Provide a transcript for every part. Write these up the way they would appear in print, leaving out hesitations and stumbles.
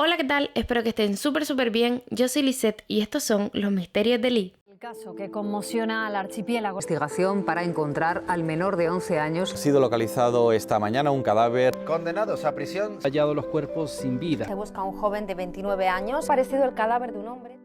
Hola, ¿qué tal? Espero que estén súper bien. Yo soy Lisette y estos son los misterios de Lee. El caso que conmociona al archipiélago. Investigación para encontrar al menor de 11 años. Ha sido localizado esta mañana un cadáver. Condenados a prisión. Hallado los cuerpos sin vida. Se busca a un joven de 29 años, parecido al cadáver de un hombre.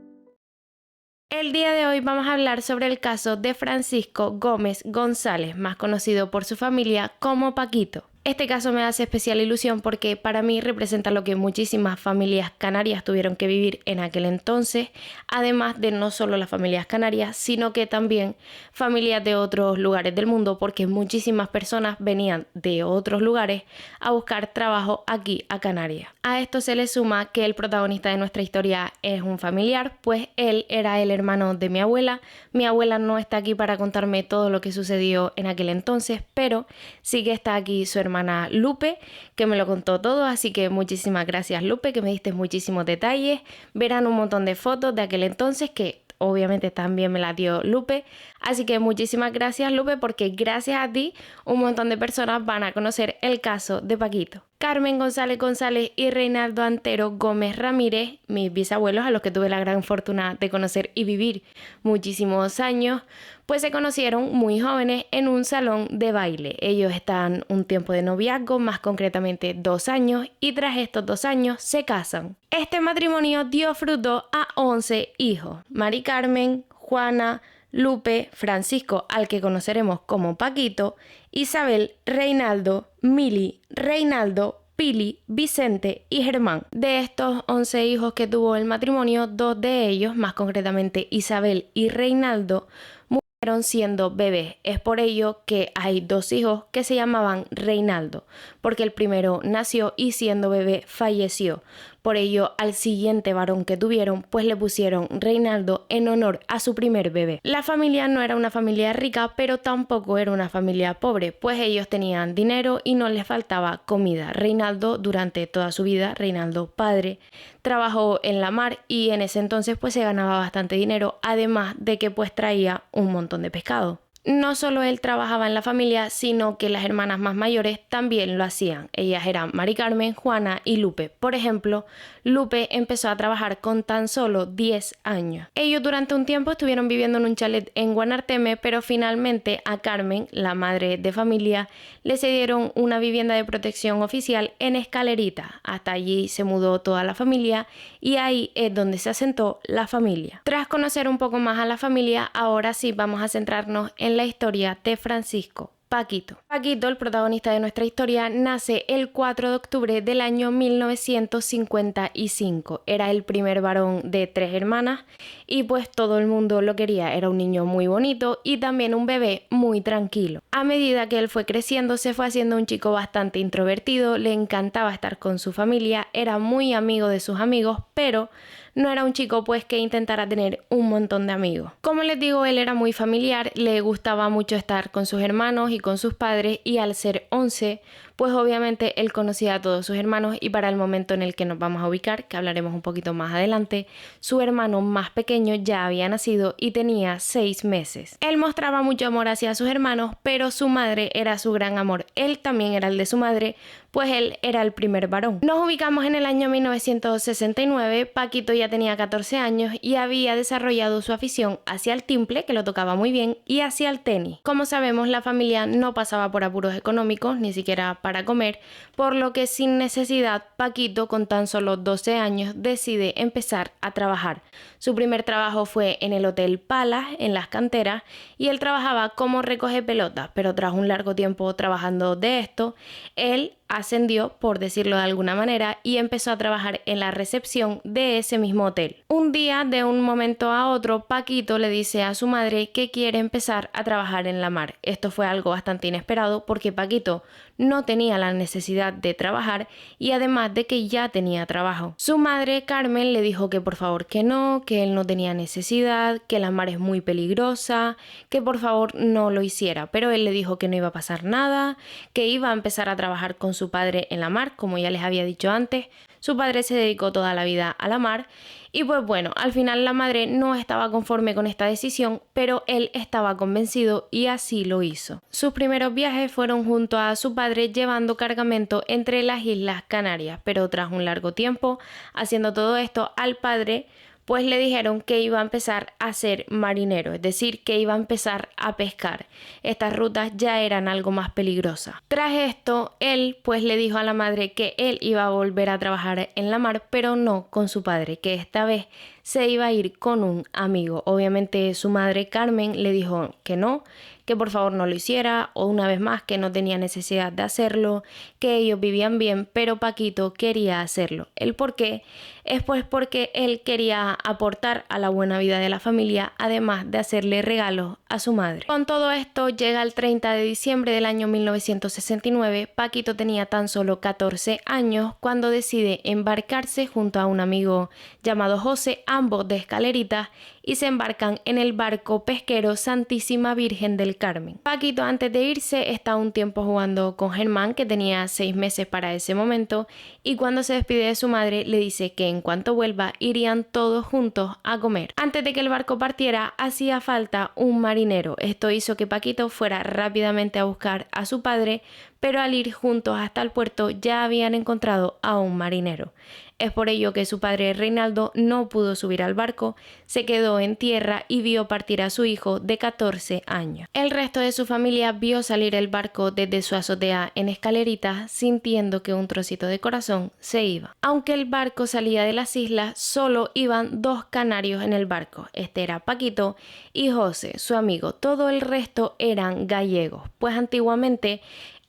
El día de hoy vamos a hablar sobre el caso de Francisco Gómez González, más conocido por su familia como Paquito. Este caso me hace especial ilusión porque para mí representa lo que muchísimas familias canarias tuvieron que vivir en aquel entonces, además de no solo las familias canarias, sino que también familias de otros lugares del mundo, porque muchísimas personas venían de otros lugares a buscar trabajo aquí a Canarias. A esto se le suma que el protagonista de nuestra historia es un familiar, pues él era el hermano de mi abuela. Mi abuela no está aquí para contarme todo lo que sucedió en aquel entonces, pero sí que está aquí su hermana Lupe, que me lo contó todo, así que muchísimas gracias, Lupe, que me diste muchísimos detalles. Verán un montón de fotos de aquel entonces que obviamente también me las dio Lupe, así que muchísimas gracias, Lupe, porque gracias a ti un montón de personas van a conocer el caso de Paquito. Carmen González González y Reinaldo Antero Gómez Ramírez, mis bisabuelos a los que tuve la gran fortuna de conocer y vivir muchísimos años, pues se conocieron muy jóvenes en un salón de baile. Ellos están un tiempo de noviazgo, más concretamente 2 años, y tras estos 2 años se casan. Este matrimonio dio fruto a 11 hijos. Mari Carmen, Juana, Lupe, Francisco, al que conoceremos como Paquito, Isabel, Reinaldo, Mili, Reinaldo, Pili, Vicente y Germán. De estos 11 hijos que tuvo el matrimonio, 2 de ellos, más concretamente Isabel y Reinaldo, murieron siendo bebés. Es por ello que hay 2 hijos que se llamaban Reinaldo, porque el primero nació y siendo bebé falleció. Por ello, al siguiente varón que tuvieron, pues le pusieron Reinaldo en honor a su primer bebé. La familia no era una familia rica, pero tampoco era una familia pobre, pues ellos tenían dinero y no les faltaba comida. Reinaldo, durante toda su vida, Reinaldo padre, trabajó en la mar y en ese entonces pues se ganaba bastante dinero, además de que pues traía un montón de pescado. No solo él trabajaba en la familia, sino que las hermanas más mayores también lo hacían. Ellas eran Mari Carmen, Juana y Lupe. Por ejemplo, Lupe empezó a trabajar con tan solo 10 años. Ellos durante un tiempo estuvieron viviendo en un chalet en Guanarteme, pero finalmente a Carmen, la madre de familia, le cedieron una vivienda de protección oficial en Escalerita. Hasta allí se mudó toda la familia y ahí es donde se asentó la familia. Tras conocer un poco más a la familia, ahora sí vamos a centrarnos en la historia de Francisco. Paquito. Paquito, el protagonista de nuestra historia, nace el 4 de octubre del año 1955. Era el primer varón de 3 hermanas y pues todo el mundo lo quería. Era un niño muy bonito y también un bebé muy tranquilo. A medida que él fue creciendo, se fue haciendo un chico bastante introvertido, le encantaba estar con su familia, era muy amigo de sus amigos, pero no era un chico pues que intentara tener un montón de amigos. Como les digo, él era muy familiar, le gustaba mucho estar con sus hermanos y con sus padres, y al ser 11, pues obviamente él conocía a todos sus hermanos, y para el momento en el que nos vamos a ubicar, que hablaremos un poquito más adelante, su hermano más pequeño ya había nacido y tenía 6 meses. Él mostraba mucho amor hacia sus hermanos, pero su madre era su gran amor. Él también era el de su madre, pues él era el primer varón. Nos ubicamos en el año 1969, Paquito ya tenía 14 años y había desarrollado su afición hacia el timple, que lo tocaba muy bien, y hacia el tenis. Como sabemos, la familia no pasaba por apuros económicos, ni siquiera para comer, por lo que sin necesidad, Paquito, con tan solo 12 años, decide empezar a trabajar. Su primer trabajo fue en el Hotel Palace, en las canteras, y él trabajaba como recoge pelotas, pero tras un largo tiempo trabajando de esto, él ascendió, por decirlo de alguna manera, y empezó a trabajar en la recepción de ese mismo hotel. Un día, de un momento a otro, Paquito le dice a su madre que quiere empezar a trabajar en la mar. Esto fue algo bastante inesperado porque Paquito no tenía la necesidad de trabajar y además de que ya tenía trabajo. Su madre, Carmen, le dijo que por favor que no, que él no tenía necesidad, que la mar es muy peligrosa, que por favor no lo hiciera, pero él le dijo que no iba a pasar nada, que iba a empezar a trabajar con su padre en la mar, como ya les había dicho antes. Su padre se dedicó toda la vida a la mar y pues bueno, al final la madre no estaba conforme con esta decisión, pero él estaba convencido y así lo hizo. Sus primeros viajes fueron junto a su padre llevando cargamento entre las Islas Canarias, pero tras un largo tiempo haciendo todo esto, al padre pues le dijeron que iba a empezar a ser marinero, es decir, que iba a empezar a pescar. Estas rutas ya eran algo más peligrosas. Tras esto, él pues le dijo a la madre que él iba a volver a trabajar en la mar, pero no con su padre, que esta vez se iba a ir con un amigo. Obviamente su madre Carmen le dijo que no, que por favor no lo hiciera, o una vez más que no tenía necesidad de hacerlo, que ellos vivían bien, pero Paquito quería hacerlo. ¿El por qué? Es pues porque él quería aportar a la buena vida de la familia, además de hacerle regalos a su madre. Con todo esto llega el 30 de diciembre del año 1969, Paquito tenía tan solo 14 años cuando decide embarcarse junto a un amigo llamado José, ambos de Escaleritas, y se embarcan en el barco pesquero Santísima Virgen del Carmen. Paquito antes de irse está un tiempo jugando con Germán, que tenía 6 meses para ese momento, y cuando se despide de su madre le dice que en cuanto vuelva irían todos juntos a comer. Antes de que el barco partiera hacía falta un marinero. Esto hizo que Paquito fuera rápidamente a buscar a su padre, pero al ir juntos hasta el puerto ya habían encontrado a un marinero. Es por ello que su padre Reinaldo no pudo subir al barco, se quedó en tierra y vio partir a su hijo de 14 años. El resto de su familia vio salir el barco desde su azotea en Escaleritas, sintiendo que un trocito de corazón se iba. Aunque el barco salía de las islas, solo iban 2 canarios en el barco. Este era Paquito y José, su amigo. Todo el resto eran gallegos, pues antiguamente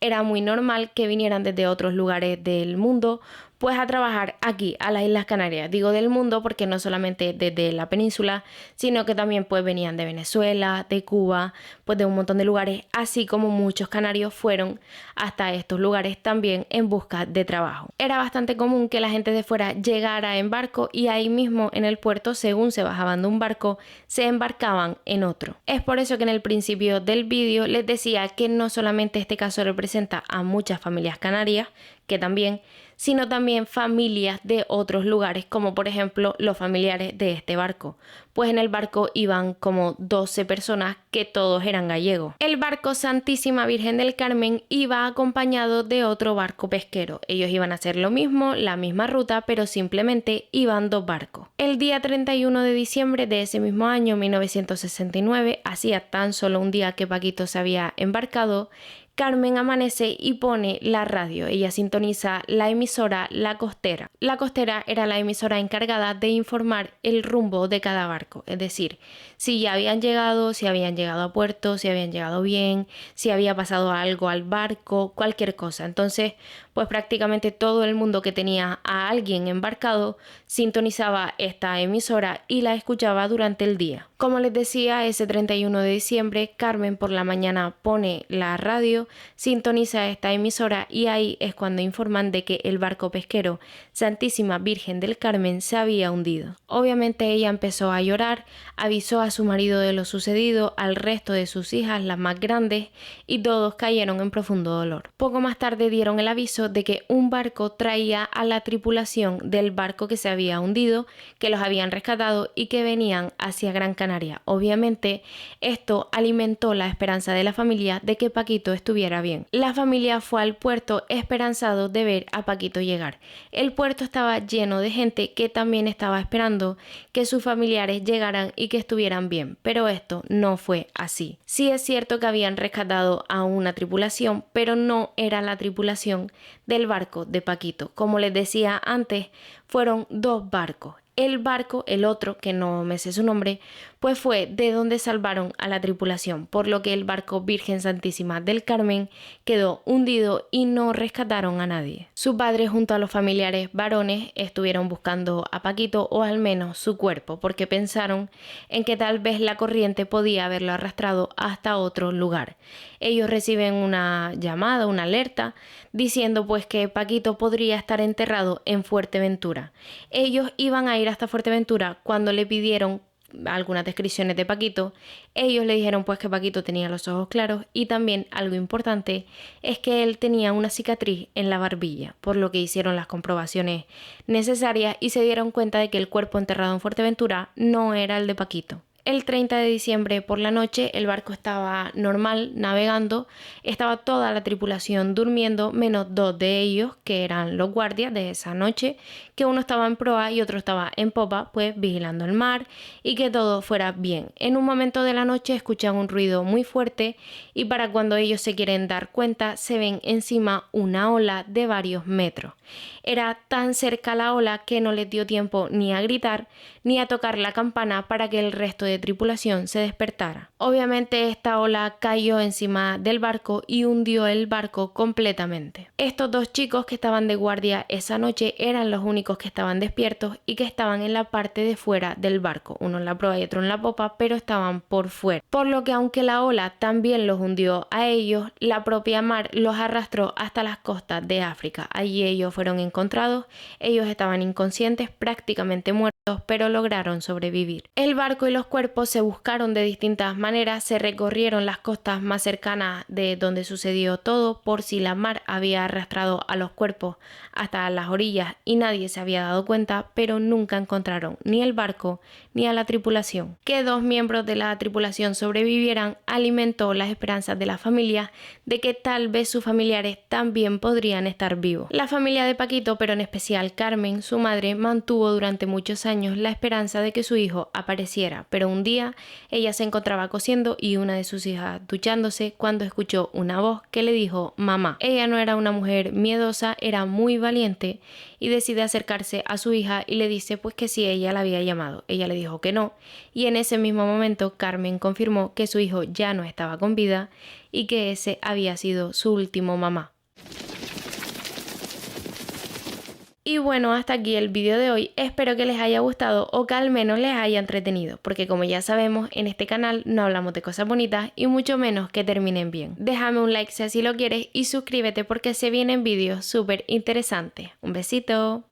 era muy normal que vinieran desde otros lugares del mundo pues a trabajar aquí, a las Islas Canarias. Digo del mundo porque no solamente desde la península, sino que también pues venían de Venezuela, de Cuba, pues de un montón de lugares, así como muchos canarios fueron hasta estos lugares también en busca de trabajo. Era bastante común que la gente de fuera llegara en barco y ahí mismo en el puerto, según se bajaban de un barco, se embarcaban en otro. Es por eso que en el principio del vídeo les decía que no solamente este caso representa a muchas familias canarias, que también, sino también familias de otros lugares, como por ejemplo los familiares de este barco, pues en el barco iban como 12 personas que todos eran gallegos. El barco Santísima Virgen del Carmen iba acompañado de otro barco pesquero. Ellos iban a hacer lo mismo, la misma ruta, pero simplemente iban 2 barcos. El día 31 de diciembre de ese mismo año, 1969, hacía tan solo un día que Paquito se había embarcado, Carmen amanece y pone la radio. Ella sintoniza la emisora La Costera. La Costera era la emisora encargada de informar el rumbo de cada barco, es decir, si ya habían llegado, si habían llegado a puerto, si habían llegado bien, si había pasado algo al barco, cualquier cosa. Entonces, pues prácticamente todo el mundo que tenía a alguien embarcado sintonizaba esta emisora y la escuchaba durante el día. Como les decía, ese 31 de diciembre, Carmen por la mañana pone la radio, sintoniza esta emisora y ahí es cuando informan de que el barco pesquero Santísima Virgen del Carmen se había hundido. Obviamente ella empezó a llorar, avisó a su marido de lo sucedido, al resto de sus hijas, las más grandes, y todos cayeron en profundo dolor. Poco más tarde dieron el aviso de que un barco traía a la tripulación del barco que se había hundido, que los habían rescatado y que venían hacia Gran Canaria. Obviamente esto alimentó la esperanza de la familia de que Paquito estuviera bien. La familia fue al puerto esperanzado de ver a Paquito llegar. El puerto estaba lleno de gente que también estaba esperando que sus familiares llegaran y que estuvieran bien, pero esto no fue así. Sí es cierto que habían rescatado a una tripulación, pero no era la tripulación del barco de Paquito. Como les decía antes, fueron 2 barcos. El barco, el otro, que no me sé su nombre, pues fue de donde salvaron a la tripulación, por lo que el barco Virgen Santísima del Carmen quedó hundido y no rescataron a nadie. Su padre junto a los familiares varones estuvieron buscando a Paquito, o al menos su cuerpo, porque pensaron en que tal vez la corriente podía haberlo arrastrado hasta otro lugar. Ellos reciben una llamada, una alerta, diciendo pues que Paquito podría estar enterrado en Fuerteventura. Ellos iban a ir hasta Fuerteventura cuando le pidieron algunas descripciones de Paquito. Ellos le dijeron pues que Paquito tenía los ojos claros y también algo importante es que él tenía una cicatriz en la barbilla, por lo que hicieron las comprobaciones necesarias y se dieron cuenta de que el cuerpo enterrado en Fuerteventura no era el de Paquito. El 30 de diciembre por la noche el barco estaba normal, navegando, estaba toda la tripulación durmiendo, menos 2 de ellos, que eran los guardias de esa noche, que uno estaba en proa y otro estaba en popa, pues vigilando el mar y que todo fuera bien. En un momento de la noche escuchan un ruido muy fuerte y para cuando ellos se quieren dar cuenta se ven encima una ola de varios metros. Era tan cerca la ola que no les dio tiempo ni a gritar ni a tocar la campana para que el resto de tripulación se despertara. Obviamente esta ola cayó encima del barco y hundió el barco completamente. Estos 2 chicos que estaban de guardia esa noche eran los únicos que estaban despiertos y que estaban en la parte de fuera del barco, uno en la proa y otro en la popa, pero estaban por fuera. Por lo que aunque la ola también los hundió a ellos, la propia mar los arrastró hasta las costas de África. Allí ellos fueron encontrados, ellos estaban inconscientes, prácticamente muertos, pero lograron sobrevivir. El barco y los cuerpos se buscaron de distintas maneras, se recorrieron las costas más cercanas de donde sucedió todo por si la mar había arrastrado a los cuerpos hasta las orillas y nadie se había dado cuenta, pero nunca encontraron ni el barco ni a la tripulación. Que 2 miembros de la tripulación sobrevivieran alimentó las esperanzas de la familia de que tal vez sus familiares también podrían estar vivos. La familia de Paquito, pero en especial Carmen, su madre, mantuvo durante muchos años la esperanza de que su hijo apareciera, pero un día ella se encontraba cosiendo y una de sus hijas duchándose cuando escuchó una voz que le dijo mamá. Ella no era una mujer miedosa, era muy valiente y decide acercarse a su hija y le dice pues que si ella la había llamado. Ella le dijo que no y en ese mismo momento Carmen confirmó que su hijo ya no estaba con vida y que ese había sido su último mamá. Y bueno, hasta aquí el vídeo de hoy, espero que les haya gustado o que al menos les haya entretenido, porque como ya sabemos, en este canal no hablamos de cosas bonitas y mucho menos que terminen bien. Déjame un like si así lo quieres y suscríbete porque se vienen vídeos súper interesantes. Un besito.